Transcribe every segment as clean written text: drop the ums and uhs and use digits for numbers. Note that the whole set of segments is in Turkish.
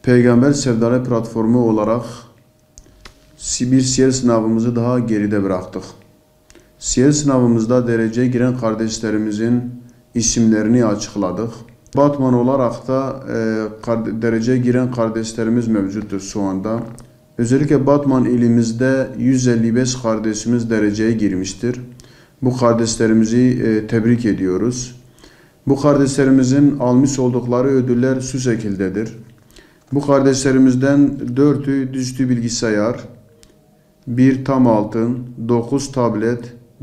Peygamber Sevdalı platformu olarak bir siyer sınavımızı daha geride bıraktık. Siyer sınavımızda dereceye giren kardeşlerimizin isimlerini açıkladık. Batman olarak da dereceye giren kardeşlerimiz mevcuttur şu anda. Özellikle Batman ilimizde 155 kardeşimiz dereceye girmiştir. Bu kardeşlerimizi tebrik ediyoruz. Bu kardeşlerimizin almış oldukları ödüller şu şekildedir. Bu kardeşlerimizden 4'ü dizüstü bilgisayar, 1 tam altın, 9 tablet,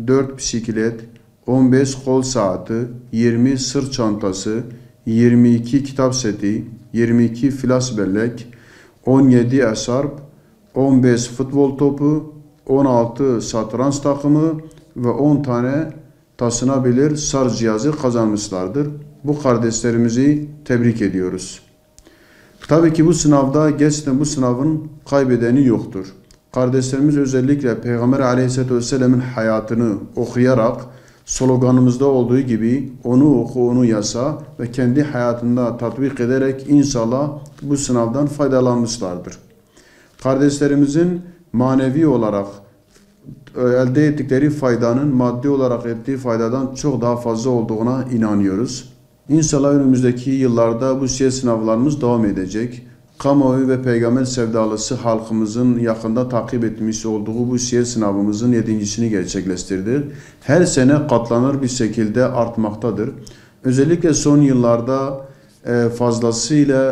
4 bisiklet, 15 kol saati, 20 sırt çantası, 22 kitap seti, 22 flash bellek, 17 eşarp, 15 futbol topu, 16 satranç takımı ve 10 tane taşınabilir şarj cihazı kazanmışlardır. Bu kardeşlerimizi tebrik ediyoruz. Tabii ki bu sınavda gerçekten bu sınavın kaybedeni yoktur. Kardeşlerimiz özellikle Peygamber Aleyhisselatü Vesselam'ın hayatını okuyarak sloganımızda olduğu gibi onu oku, onu yasa ve kendi hayatında tatbik ederek inşallah bu sınavdan faydalanmışlardır. Kardeşlerimizin manevi olarak elde ettikleri faydanın maddi olarak ettiği faydadan çok daha fazla olduğuna inanıyoruz. İnşallah önümüzdeki yıllarda bu siyer sınavlarımız devam edecek. Kamuoyu ve peygamber sevdalısı halkımızın yakında takip etmiş olduğu bu siyer sınavımızın 7.sini gerçekleştirdi. Her sene katlanır bir şekilde artmaktadır. Özellikle son yıllarda fazlasıyla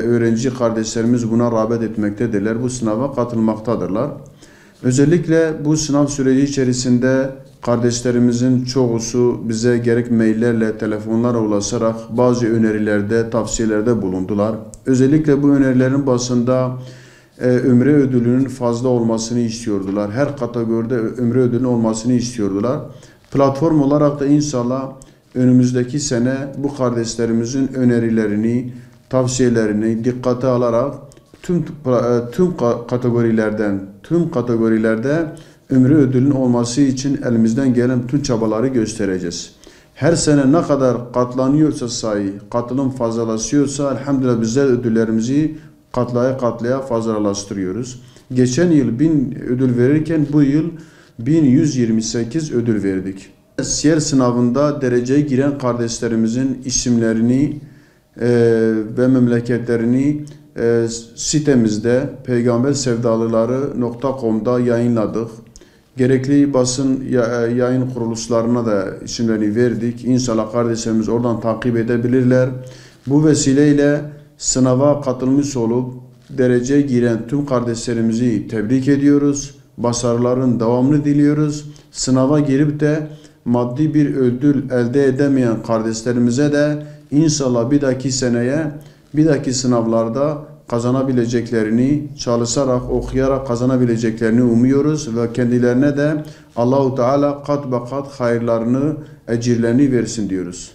öğrenci kardeşlerimiz buna rağbet etmektedirler. Bu sınava katılmaktadırlar. Özellikle bu sınav süreci içerisinde kardeşlerimizin çoğusu bize gerek maillerle, telefonlarla ulaşarak bazı önerilerde, tavsiyelerde bulundular. Özellikle bu önerilerin başında ömre ödülünün fazla olmasını istiyordular. Her kategoride ömre ödülünün olmasını istiyordular. Platform olarak da inşallah önümüzdeki sene bu kardeşlerimizin önerilerini, tavsiyelerini dikkate alarak tüm kategorilerde ömrü ödülün olması için elimizden gelen tüm çabaları göstereceğiz. Her sene ne kadar katlanıyorsa sayı, katılım fazlalaşıyorsa elhamdülillah bizler ödüllerimizi katlaya fazlalaştırıyoruz. Geçen yıl 1000 ödül verirken bu yıl 1128 ödül verdik. Siyer sınavında dereceye giren kardeşlerimizin isimlerini ve memleketlerini sitemizde peygambersevdalıları.com'da yayınladık. Gerekli basın yayın kuruluşlarına da isimlerini verdik. İnşallah kardeşlerimiz oradan takip edebilirler. Bu vesileyle sınava katılmış olup dereceye giren tüm kardeşlerimizi tebrik ediyoruz. Başarıların devamını diliyoruz. Sınava girip de maddi bir ödül elde edemeyen kardeşlerimize de inşallah bir dahaki sınavlarda kazanabileceklerini, çalışarak, okuyarak kazanabileceklerini umuyoruz ve kendilerine de Allahu Teala kat be kat hayırlarını, ecirlerini versin diyoruz.